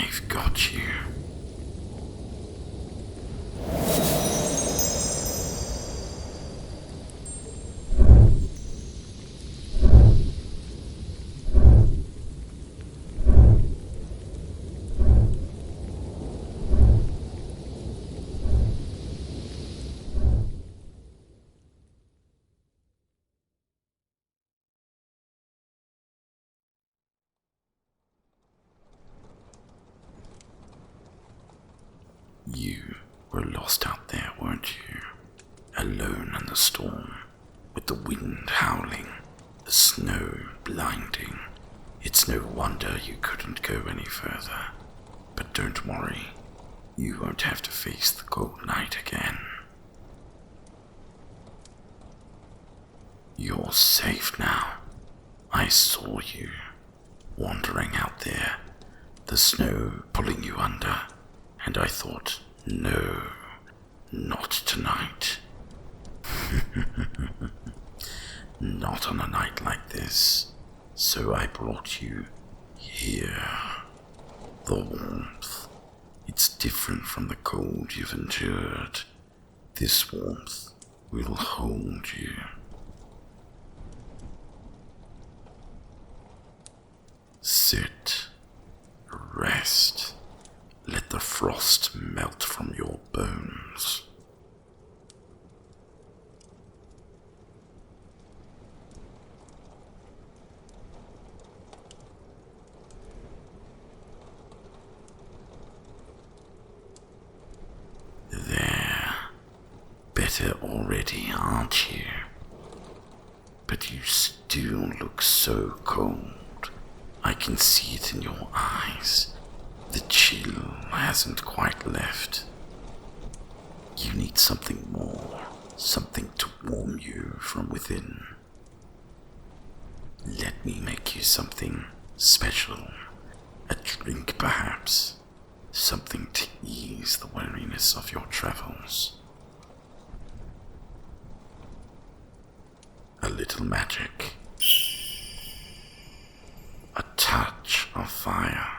I've got you. You were lost out there, weren't you? Alone in the storm, with the wind howling, the snow blinding. It's no wonder you couldn't go any further. But don't worry, you won't have to face the cold night again. You're safe now. I saw you, wandering out there, the snow pulling you under. And I thought, no, not tonight. Not on a night like this. So I brought you here. The warmth. It's different from the cold you've endured. This warmth will hold you. Sit. Rest. Let the frost melt from your bones. There. Better already, aren't you? But you still look so cold. I can see it in your eyes. The chill hasn't quite left. You need something more, something to warm you from within. Let me make you something special, a drink perhaps, something to ease the weariness of your travels. A little magic, a touch of fire.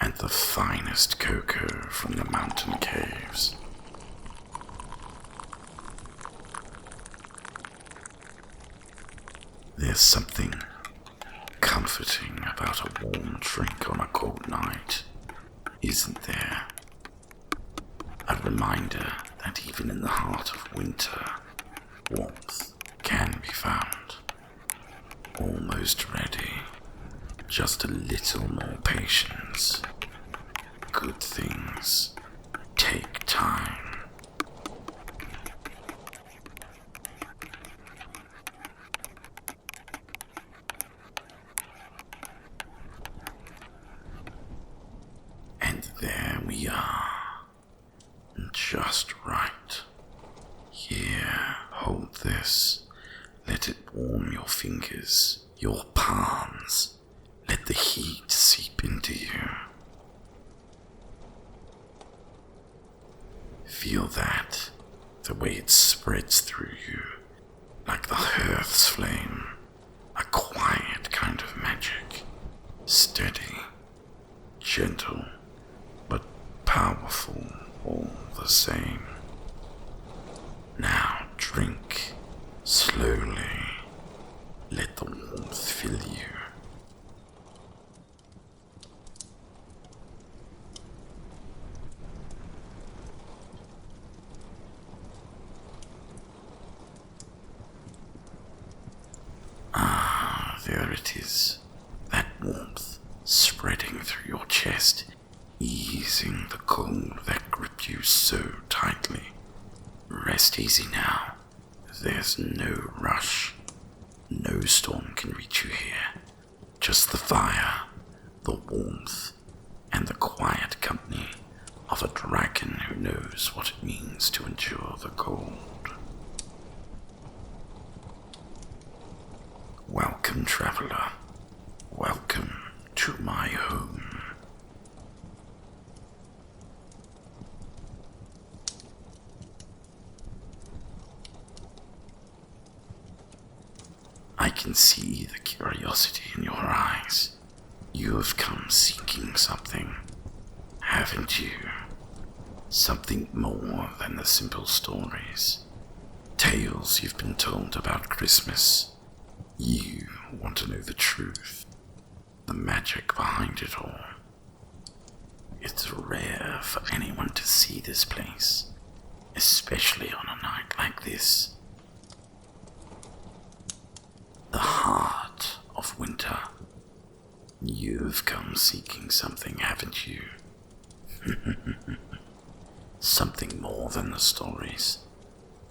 And the finest cocoa from the mountain caves. There's something comforting about a warm drink on a cold night, isn't there? A reminder that even in the heart of winter, warmth can be found. Almost ready. Just a little more patience. Good things take time. And there we are. Just right. Here, hold this. Let it warm your fingers, your palms. Let the heat seep into you. Feel that, the way it spreads through you, like the hearth's flame, a quiet kind of magic, steady, gentle, but powerful all the same. Now drink, slowly, let the warmth fill you. There it is, that warmth spreading through your chest, easing the cold that gripped you so tightly. Rest easy now. There's no rush. No storm can reach you here. Just the fire, the warmth, and the quiet company of a dragon who knows what it means to endure the cold. Welcome, traveler. Welcome to my home. I can see the curiosity in your eyes. You have come seeking something, haven't you? Something more than the simple stories, tales you've been told about Christmas. You want to know the truth, the magic behind it all. It's rare for anyone to see this place, especially on a night like this. The heart of winter. You've come seeking something, haven't you? Something more than the stories,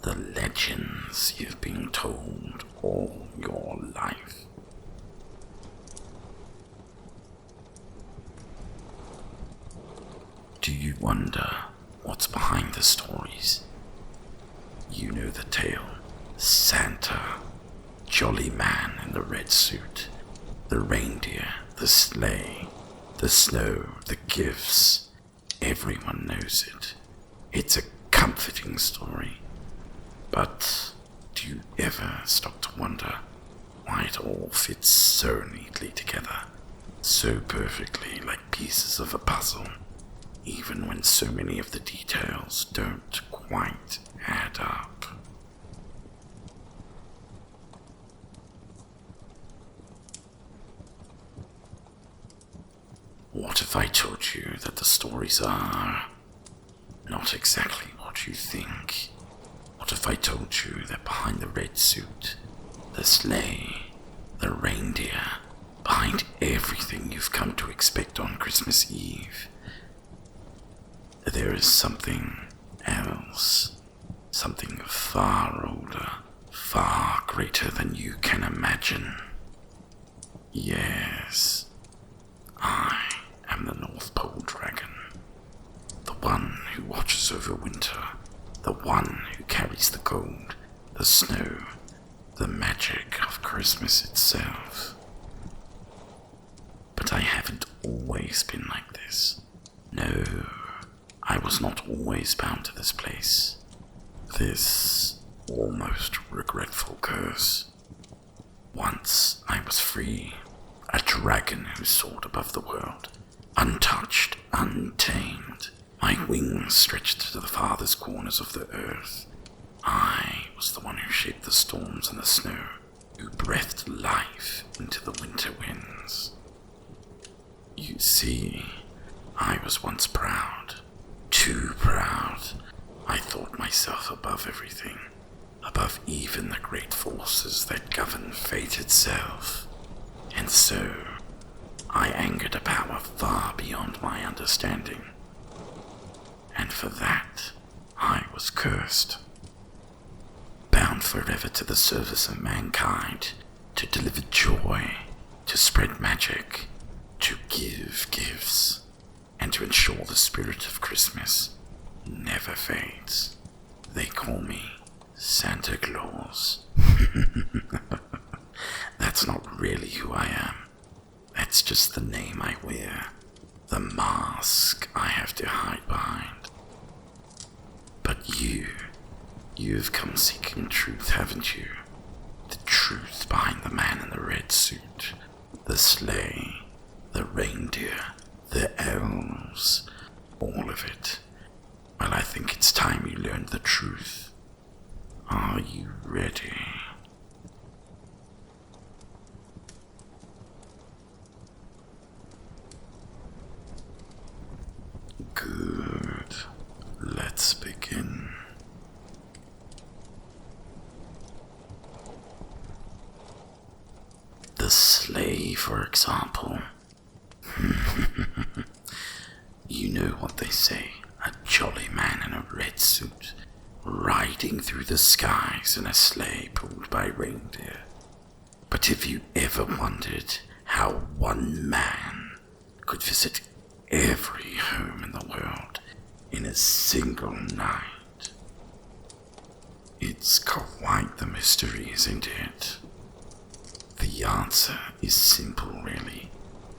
the legends you've been told all your life. Do you wonder what's behind the stories? You know the tale. Santa, jolly man in the red suit, the reindeer, the sleigh, the snow, the gifts. Everyone knows it. It's a comforting story. But do you ever stop to wonder why it all fits so neatly together, so perfectly like pieces of a puzzle, even when so many of the details don't quite add up? What if I told you that the stories are not exactly what you think? What if I told you that behind the red suit, the sleigh, the reindeer, behind everything you've come to expect on Christmas Eve, there is something else, something far older, far greater than you can imagine. Yes, I am the North Pole Dragon, the one who watches over winter, the one who carries the cold, the snow, the magic of Christmas itself. But I haven't always been like this. No, I was not always bound to this place, this almost regretful curse. Once I was free, a dragon who soared above the world, untouched, untamed, my wings stretched to the farthest corners of the earth. I was the one who shaped the storms and the snow, who breathed life into the winter winds. You see, I was once proud, too proud. I thought myself above everything, above even the great forces that govern fate itself. And so, I angered a power far beyond my understanding. And for that, I was cursed. Bound forever to the service of mankind, to deliver joy, to spread magic, to give gifts, and to ensure the spirit of Christmas never fades. They call me Santa Claus. That's not really who I am. That's just the name I wear, the mask I have to hide behind. But you've come seeking truth, haven't you? The truth behind the man in the red suit, the sleigh, the reindeer, the elves, all of it. Well, I think it's time you learned the truth. Are you ready? Good. Let's begin. The sleigh, for example. You know what they say, a jolly man in a red suit, riding through the skies in a sleigh pulled by reindeer. But have you ever wondered how one man could visit every home in the world in a single night? It's quite the mystery, isn't it? The answer is simple, really.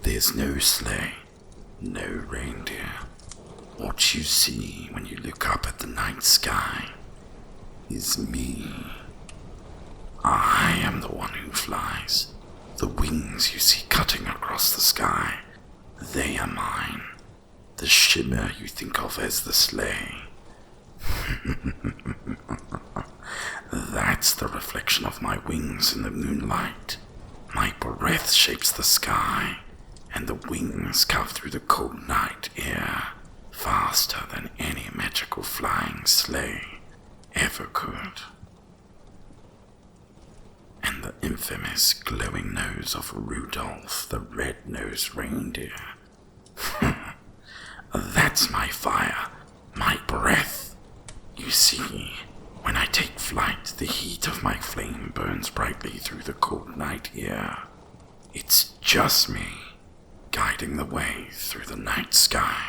There's no sleigh, no reindeer. What you see when you look up at the night sky is me. I am the one who flies. The wings you see cutting across the sky, they are mine. The shimmer you think of as the sleigh. That's the reflection of my wings in the moonlight. My breath shapes the sky, and the wings carve through the cold night air faster than any magical flying sleigh ever could. And the infamous glowing nose of Rudolph the red-nosed reindeer. That's my fire, my breath. You see, when I take flight, the heat of my flame burns brightly through the cold night air. It's just me, guiding the way through the night sky.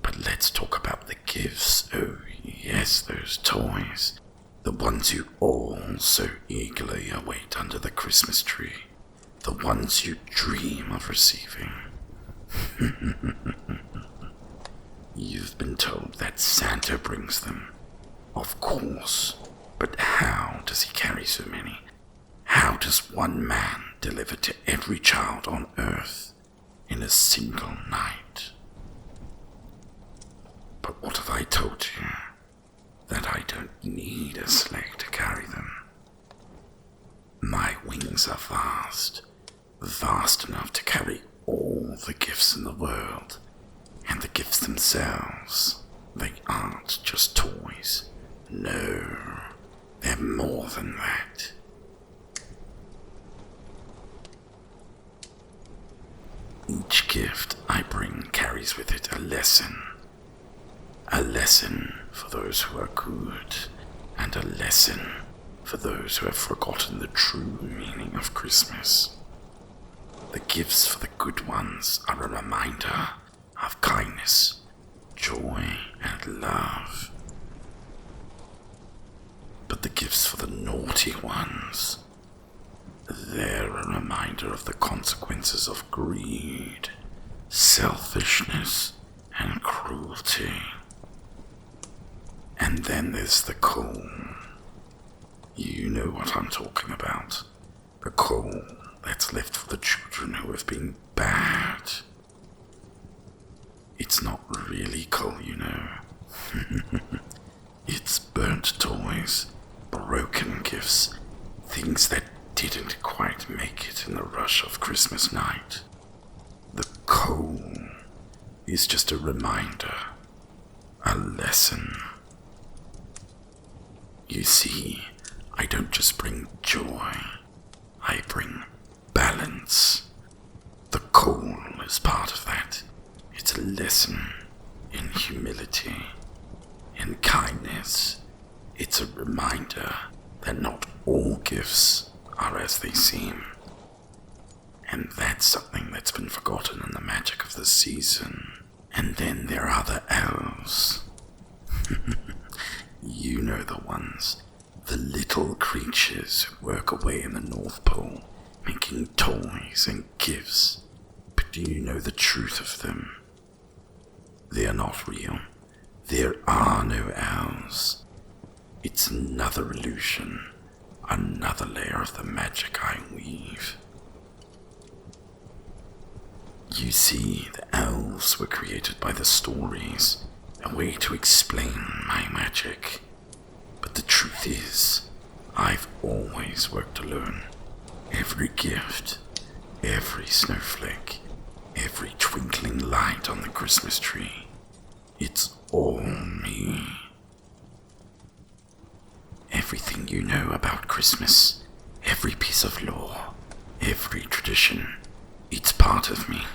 But let's talk about the gifts. Oh yes, those toys. The ones you all so eagerly await under the Christmas tree. The ones you dream of receiving. You've been told that Santa brings them. Of course. But how does he carry so many? How does one man deliver to every child on earth in a single night? But what have I told you? That I don't need a sleigh to carry them. My wings are vast, vast enough to carry all the gifts in the world, and the gifts themselves, they aren't just toys. No, they're more than that. Each gift I bring carries with it a lesson. A lesson for those who are good, and a lesson for those who have forgotten the true meaning of Christmas. The gifts for the good ones are a reminder of kindness, joy, and love. But the gifts for the naughty ones, they're a reminder of the consequences of greed, selfishness, and cruelty. And then there's the coal. You know what I'm talking about. The coal that's left for the children who have been bad. It's not really coal, you know. It's burnt toys, broken gifts, things that didn't quite make it in the rush of Christmas night. The coal is just a reminder, a lesson. You see, I don't just bring joy, I bring balance. The coal is part of that. It's a lesson in humility, in kindness. It's a reminder that not all gifts are as they seem. And that's something that's been forgotten in the magic of the season. And then there are the elves. You know the ones, the little creatures who work away in the North Pole, making toys and gifts. But do you know the truth of them? They are not real. There are no elves. It's another illusion, another layer of the magic I weave. You see, the elves were created by the stories, a way to explain my magic. But the truth is, I've always worked alone. Every gift, every snowflake, every twinkling light on the Christmas tree, it's all me. Everything you know about Christmas, every piece of lore, every tradition, it's part of me.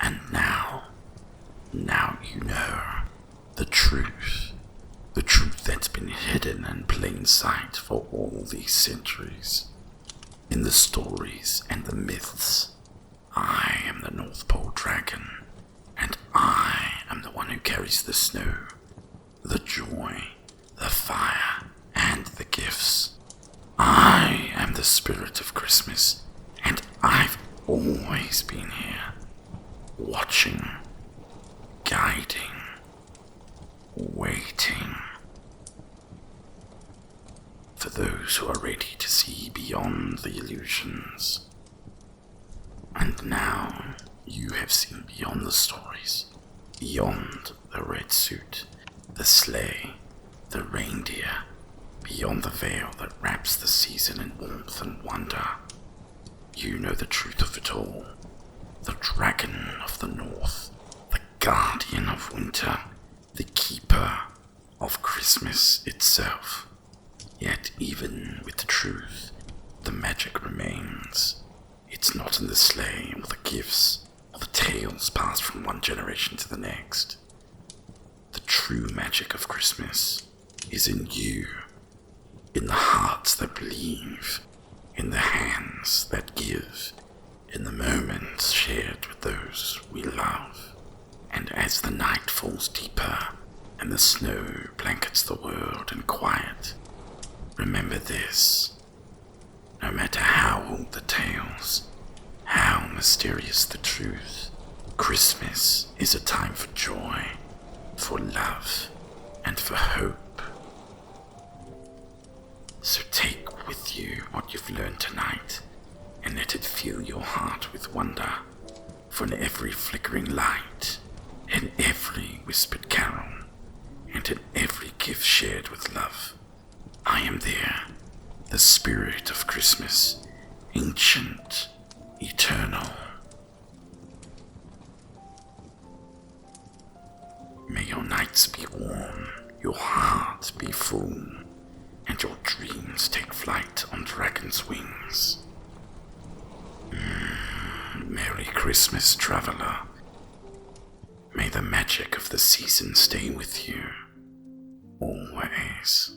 And now you know the truth that's been hidden in plain sight for all these centuries. In the stories and the myths, I am the North Pole Dragon, and I am the one who carries the snow, the joy, the fire, and the gifts. I am the spirit of Christmas, and I've always been here, watching, guiding, waiting. those who are ready to see beyond the illusions. And now you have seen beyond the stories, beyond the red suit, the sleigh, the reindeer, beyond the veil that wraps the season in warmth and wonder. You know the truth of it all, the dragon of the north, the guardian of winter, the keeper of Christmas itself. Yet even with the truth, the magic remains. It's not in the sleigh or the gifts or the tales passed from one generation to the next. The true magic of Christmas is in you, in the hearts that believe, in the hands that give, in the moments shared with those we love. And as the night falls deeper and the snow blankets the world in quiet, remember this: no matter how old the tales, how mysterious the truth, Christmas is a time for joy, for love, and for hope. So take with you what you've learned tonight, and let it fill your heart with wonder, for in every flickering light, in every whispered carol, and in every gift shared with love, I am there, the spirit of Christmas, ancient, eternal. May your nights be warm, your heart be full, and your dreams take flight on dragon's wings. Merry Christmas, traveler. May the magic of the season stay with you, always.